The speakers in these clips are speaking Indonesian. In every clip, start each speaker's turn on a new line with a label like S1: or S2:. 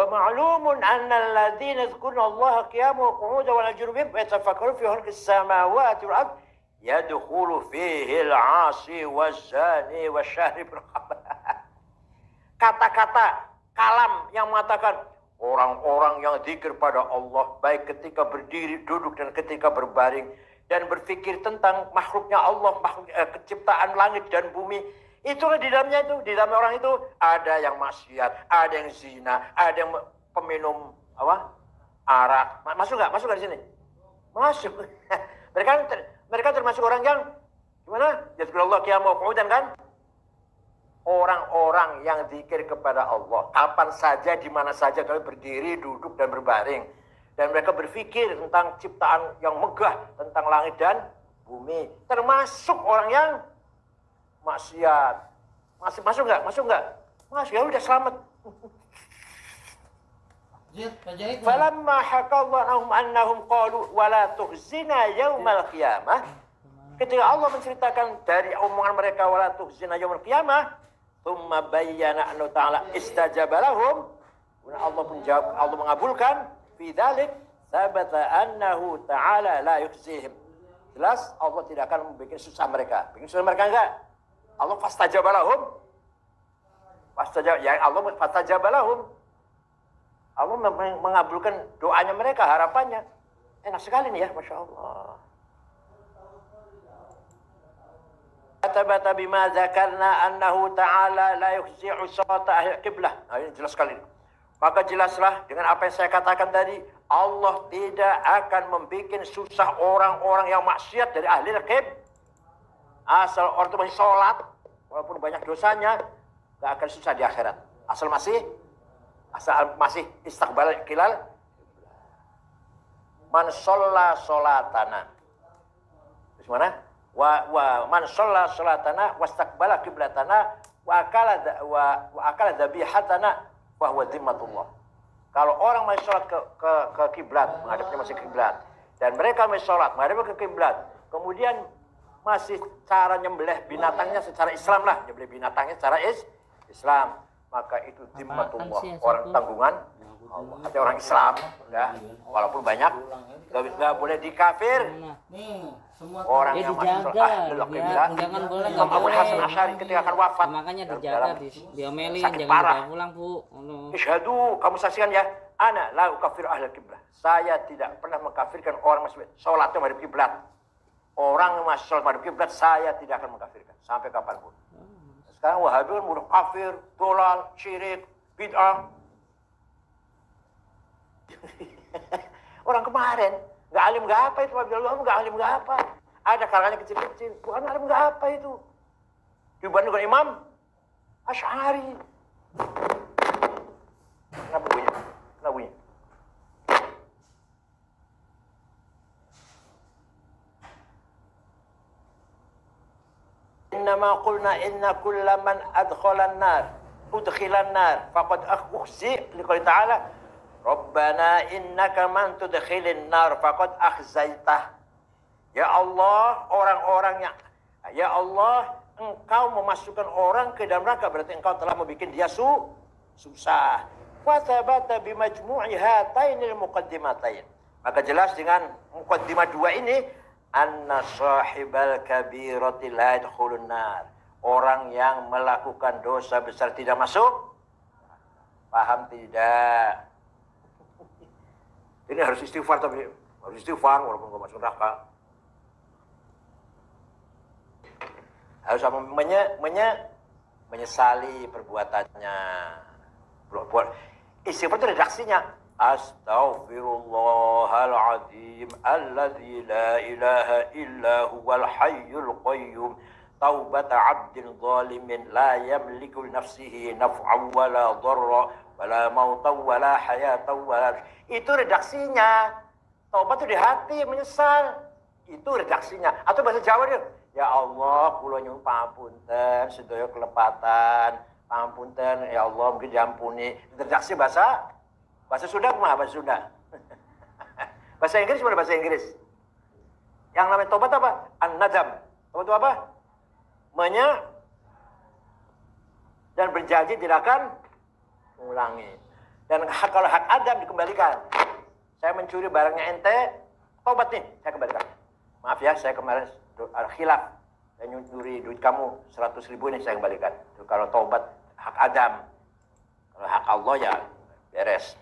S1: ma'lumun anna alladhina yadhkuruna Allah qiyaman wa qu'udan wa 'ala junubihim wa yatafakkaruna fi khalqis samawati wal ardh yadkhulu fihi al-'asi waz-zani wasyahri bil khamr. Kata-kata kalam yang mengatakan orang-orang yang zikir pada Allah baik ketika berdiri, duduk dan ketika berbaring dan berpikir tentang makhluknya Allah, keciptaan langit dan bumi. Itulah di dalamnya itu, di dalam orang itu ada yang maksiat, ada yang zina, ada yang peminum arak. Masuk nggak? Masuk nggak di sini? Masuk. mereka termasuk orang yang gimana? Yazkurullah qiyaman wa qu'udan kan? Orang-orang yang zikir kepada Allah kapan saja, di mana saja, kalau berdiri, duduk dan berbaring, dan mereka berpikir tentang ciptaan yang megah, tentang langit dan bumi. Termasuk orang yang maksiat. Masuk nggak? Masuk nggak? Masuk, ya udah selamat. Falamma hakallahu annahum qalu wala tuhzina yaumal qiyamah. Ketika Allah menceritakan dari omongan mereka wala tuhzina yaumal qiyamah, thumma bayyana anna ta'ala istajaba lahum. Allah pun jawab, Allah mengabulkan fi dzalik sabata annahu ta'ala la yukhzihim. Jelas Allah tidak akan membuat susah mereka. Bikin susah mereka enggak? Allah fastajaba lahum. Allah fastajaba lahum. Allah mengabulkan doanya mereka, harapannya. Enak sekali nih ya, Masya Allah. Atabata bima zakarna annahu ta'ala la yukhzi'u salata ahli qiblah. Nah, ini jelas sekali. Maka jelaslah dengan apa yang saya katakan tadi, Allah tidak akan membuat susah orang-orang yang maksiat dari ahli qiblah. Asal orang itu masih sholat, walaupun banyak dosanya, gak akan susah di akhirat. Asal masih istiqbal qilal. Man sholla sholatana. Terus mana? Wa man sholla sholatana wastaqbala qiblatana wa akala dhabihatana wa huwa dhimmatullah. Kalau orang masih sholat ke kiblat, menghadapnya masih kiblat, dan mereka masih sholat menghadap ke kiblat, kemudian masih cara nyembelih binatangnya secara Islam lah, nyembelih binatangnya secara Islam, maka itu dhimmatullah, orang tanggungan Allah. Ada orang Islam, ya, walaupun banyak, nggak boleh dikafir. Orang yang masuk
S2: jangan boleh.
S1: Imam Abu Hasan Asy'ari ketika akan wafat,
S2: makanya dijaga, diomelin, jangan
S1: parah.
S2: pulang Bu.
S1: Isyhadu, kamu saksikan ya, ana la ukafir ahli kiblah. Saya tidak pernah mengkafirkan orang masih sholatnya menghadap kiblat. Orang yang masih sholat menghadap kiblat, saya tidak akan mengkafirkan sampai kapanpun. Sekarang Wahabi mudah kafir, dolal, syirik, bid'ah. Orang kemarin nggak alim nggak apa itu, nggak alim nggak apa. Ada kalangannya kecil-kecil, bukan alim nggak apa itu. Dibanding dengan Imam Asy'ari. Kenapa bunyi? Kenapa bunyi? Innama qulna inna kulla man adkhalan nar udkhilan nar faqad akhzi liqouli ta'ala Rabbana innaka man tudkhilin nar faqad akhzaitah. Ya Allah, ya Allah, engkau memasukkan orang ke dalam neraka, berarti engkau telah membuat dia susah. Wa thabata bi majmu'i hatainil muqaddimatain. Maka jelas dengan muqaddimah dua ini, anna sahibal kabirati la yadkhulun nar. Orang yang melakukan dosa besar tidak masuk. Paham tidak? Ini harus istighfar, tapi harus istighfar walaupun nggak masuk neraka. Harus menyesali perbuatannya. Istighfar itu redaksinya. Astaghfirullahaladzim alladzi la ilaha illa huwal hayyul qayyum taubata abdin zalimin la yamliku nafsihi naf'an wala dharra wala mautan wala hayatan wala. Itu redaksinya. Taubat itu di hati, menyesal. Itu redaksinya. Atau bahasa Jawa dia, ya Allah, kula nyuwun pangapunten sedaya kelepatan. Pangapunten ya Allah, mungkin diampuni. Redaksi bahasa Sunda kumaha bahasa Sunda? Bahasa Inggris mana bahasa Inggris? Yang namanya taubat apa? An-nadam. Taubat itu apa? Dan berjanji tidak akan mengulangi. Dan kalau hak Adam dikembalikan. Saya mencuri barangnya ente, tobat nih, saya kembalikan. Maaf ya, saya kemarin khilaf. Saya nyuri duit kamu 100.000 nih, saya kembalikan. Itu kalau tobat hak Adam. Kalau hak Allah ya beres.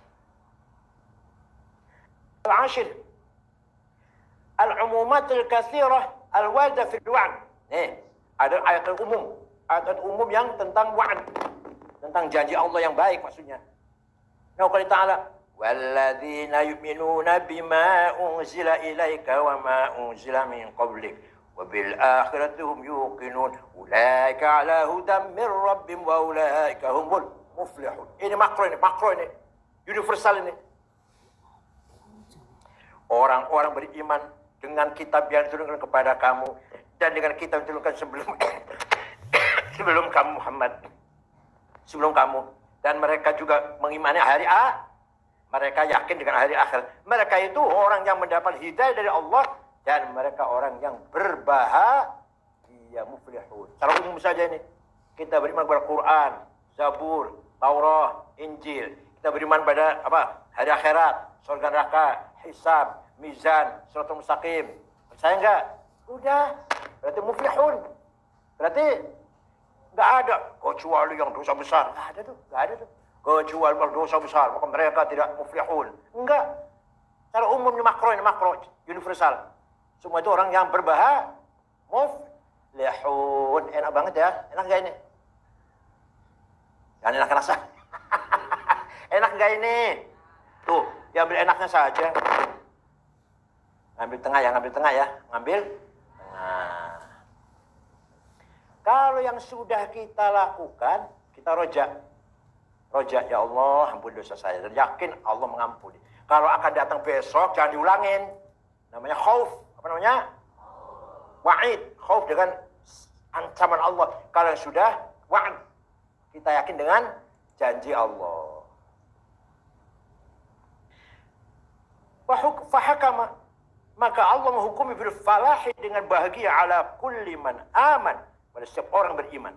S1: Al-ashir. Al-umumatul katsirah al-warda fi al-wa'd. Nih, ada ayat umum. Ayat umum yang tentang wa'd. Tentang janji Allah yang baik maksudnya. Nah, kalau Ta'ala, وَالَّذِينَ يُؤْمِنُونَ بِمَا أُنْزِلَ إِلَيْكَ وَمَا أُنْزِلَ مِنْ قَبْلِكَ وَبِالْآخِرَةِ هُمْ يُوقِنُونَ أُولَٰئِكَ عَلَىٰ هُدًى مِنْ رَبِّهِمْ وَأُولَٰئِكَ هُمُ الْمُفْلِحُونَ. Ini makro ini, universal ini. Orang-orang beriman dengan kitab yang diturunkan kepada kamu dan dengan kitab yang diturunkan sebelum kamu Muhammad, sebelum kamu, dan mereka juga mengimani hari mereka yakin dengan hari akhir. Mereka itu orang yang mendapat hidayah dari Allah dan mereka orang yang berbahagia, muflihun. Secara umum saja ini, kita beriman kepada Quran, Zabur, Taurat, Injil. Kita beriman pada hari akhirat, surga neraka, hisab, mizan, siratal mustaqim. Percaya enggak? Udah, berarti muflihun. Berarti enggak ada kecuali yang dosa besar. Enggak ada tuh. Kecuali dosa besar, maka mereka tidak muflihun. Enggak. Secara umumnya makro, universal. Semua itu orang yang berbahagia, muflihun. Enak banget ya, enak gak ini? Jangan enak rasa. Enak gak ini? Tuh, diambil enaknya saja. Ngambil tengah ya. Ngambil tengah. Kalau yang sudah kita lakukan, kita rojak, ya Allah, ampuni dosa saya. Dan yakin Allah mengampuni. Kalau akan datang besok, jangan diulangin. Namanya khauf. Apa namanya? Wa'id. Khauf dengan ancaman Allah. Kalau yang sudah, wa'id. Kita yakin dengan janji Allah. Fahakama. Maka Allah menghukumi bil falahi dengan bahagia ala kulli man aman. Pada setiap orang beriman.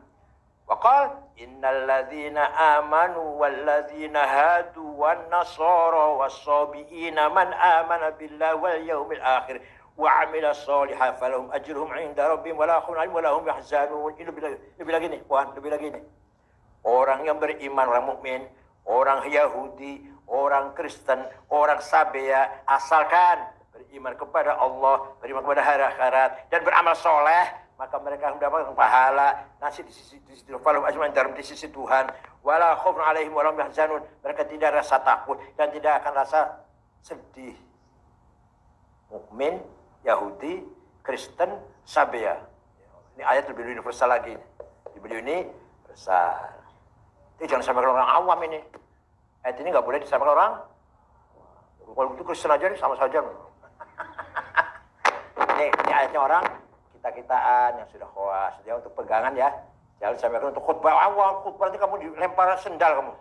S1: Waqal innal ladzina amanu wal ladzina hadu wan nasara was-sabiina man amana billahi wal yaumil akhir wa 'amila shalihan falahum ajruhum 'inda rabbihim wa la khawfun 'alaihim wa la hum yahzanun. Ini lebih lagi nih, Tuhan, lebih lagi nih. Orang yang beriman, orang mukmin, orang Yahudi, orang Kristen, orang Sabea, asalkan beriman kepada Allah, beriman kepada hari akhirat dan beramal soleh, maka mereka mendapatkan pahala nasi di sisi falahum ajruhum dalam di sisi Tuhan. Wala khaufun 'alaihim wa la hum yahzanun. Mereka tidak rasa takut dan tidak akan rasa sedih. Mukmin, Yahudi, Kristen, Sabea. Ini ayat lebih universal lagi. Lebih universal. Ini jangan sampaikan orang awam ini. Ayat ini nggak boleh disampaikan orang. Kalau itu Kristen aja nih sama saja. Ini ayatnya orang kita-kitaan yang sudah khawas. Dia untuk pegangan ya. Jangan sampaikan untuk khutbah awam. Khutbah nanti kamu dilempar sendal kamu.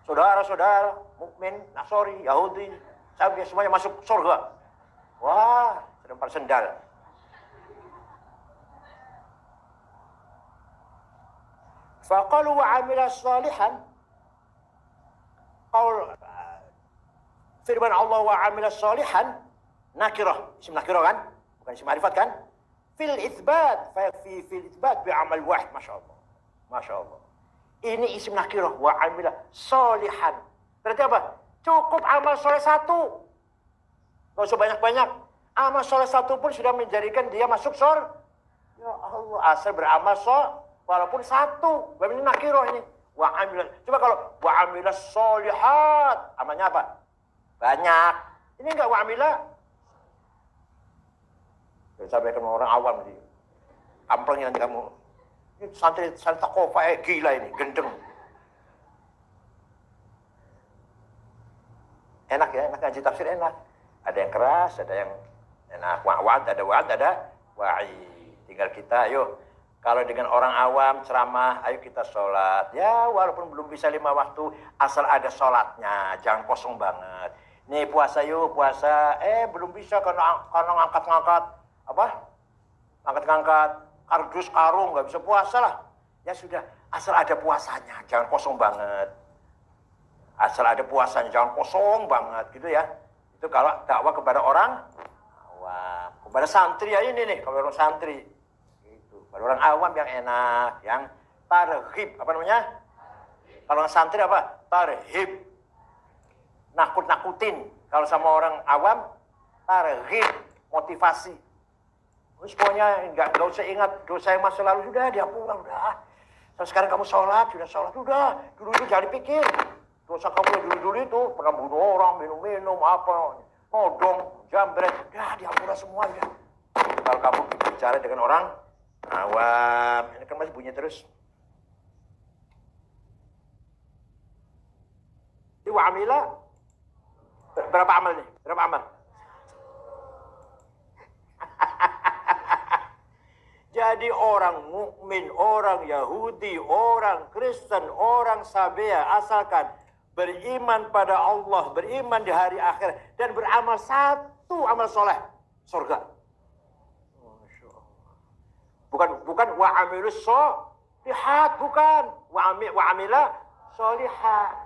S1: Saudara-saudara, mukmin, Nasori, Yahudi, Sabia semuanya masuk surga. Wah, lempar sendal. Faqalu wa 'amila shalihan. Qaul firman Allah wa 'amila shalihan nakirah, isim nakirah kan? Bukan isim ma'rifat kan? Fil itsbat, fa fi fil itsbat bi amal wahid, masyaallah. Masyaallah. Ini isim nakirah wa 'amila shalihan. Berarti apa? Cukup amal soleh satu. Enggak usah banyak-banyak. Amal soleh satu pun sudah menjadikan dia masuk surga. Ya Allah, asal beramal soleh walaupun satu. Ini nakirah ini. Wa amila. Coba kalau wa amila sholihat, amalnya apa? Banyak. Ini enggak wa amila. Sampai ke orang awam sih. Amplengnya nanti kamu. Ini santri takofa gila ini, gendeng. Enak ya, enak ngaji tafsir enak. Ada yang keras, ada yang enak. Wa'ad, ada wa'ad, ada wa'i. Tinggal kita, ayo. Kalau dengan orang awam ceramah, ayo kita sholat. Ya, walaupun belum bisa 5 waktu, asal ada sholatnya. Jangan kosong banget. Nih puasa yuk, puasa. Belum bisa karena ngangkat-ngangkat. Apa? Ngangkat-ngangkat. Kardus, karung, nggak bisa puasa lah. Ya sudah, asal ada puasanya. Jangan kosong banget. Asal ada puasanya, jangan kosong banget gitu ya. Itu kalau dakwah kepada orang awam. Kepada santri ya ini nih, kalau orang santri. Gitu. Kepada orang awam yang enak, yang tarhib, apa namanya? Kalau orang santri apa? Tarhib. Nakut-nakutin. Kalau sama orang awam, tarhib, motivasi. Terus pokoknya nggak usah ingat dosa yang masa lalu, sudah dihapus, udah. Terus sekarang kamu sholat, sudah sholat, udah. Dulu itu jangan dipikir. Dosa kamu yang dulu-dulu itu, pernah bunuh orang, minum-minum, apa, nodong, jambret, udah dihapus semua, udah. Kalau kamu bicara dengan orang awam, ini kan masih bunyi terus. Ini wa'amila, berapa amal nih? Berapa amal? Jadi orang mukmin, orang Yahudi, orang Kristen, orang Sabea, asalkan beriman pada Allah, beriman di hari akhir, dan beramal satu amal soleh, surga. Masya Allah. Bukan wa'amilus solihat, bukan. Wa'amila solihat.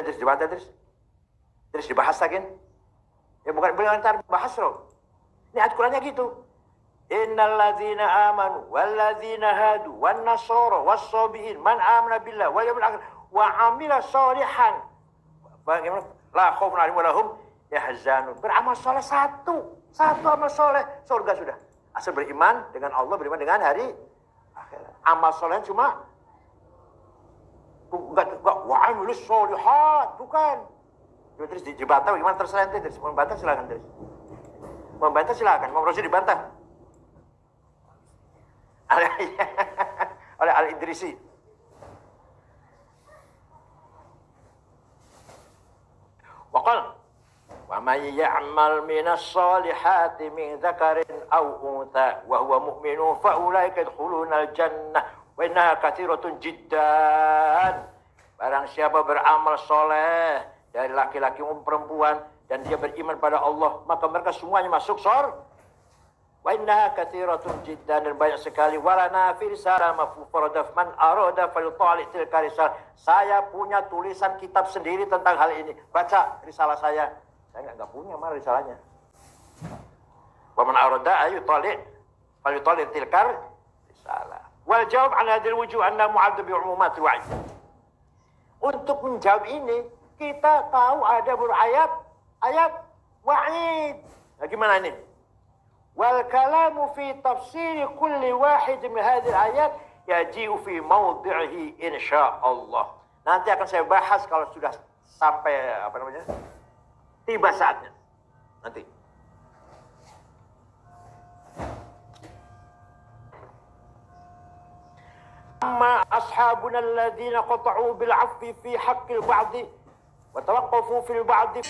S1: Terus dibantah terus dibahas lagi. Ya bukan ntar bahas loh. Ini ayat Qur'annya gitu. Innal ladzina amanu wal ladzina hadu wan nasara was sabiin man amana billah wal yawmil akhir wa amila sholihan. Bagaimana? La khaufun 'alaihim wa lahum yahzanun. Beramal soleh satu amal soleh, surga sudah. Asal beriman dengan Allah, beriman dengan hari akhirat. Amal soleh cuma enggak wa amilus sholihat, bukan. Terus dibantah bagaimana terserah ente, terus membantah silakan terus. Membantah silakan, mau Rosi dibantah. Oleh Al-Idrisi. Waqal wa may ya'mal minas solihati min dzakarin aw untha wa huwa mu'minun fa ulaika yadkhulunal jannah wa innaha katsiratun jiddan. Barang siapa beramal soleh dari laki-laki maupun perempuan dan dia beriman pada Allah, maka mereka semuanya masuk surga. Wa innaha katsiratun jiddan, dan banyak sekali. Walana fi risalah mafradaf man arada falyutali' tilka risalah. Saya punya tulisan kitab sendiri tentang hal ini. Baca risalah saya. Saya enggak punya mana risalahnya. Wa man arada ayutali' falyutali' tilka risalah. Wal jawab an hadhil wujuh anna mu'addzab bi umumatil wa'id. Untuk menjawab ini, kita tahu ada ayat wa'id. Nah, gimana ini? Wal kalamu fi tafsir kulli wahid min hadhihi al-ayat yaji'u fi mawdi'ihi insyaallah. Nanti akan saya bahas kalau sudah sampai tiba saatnya. Nanti. Amma ashabuna alladhina qata'u bil 'afwi fi haqqil ba'di wa tawaqqafu fil ba'di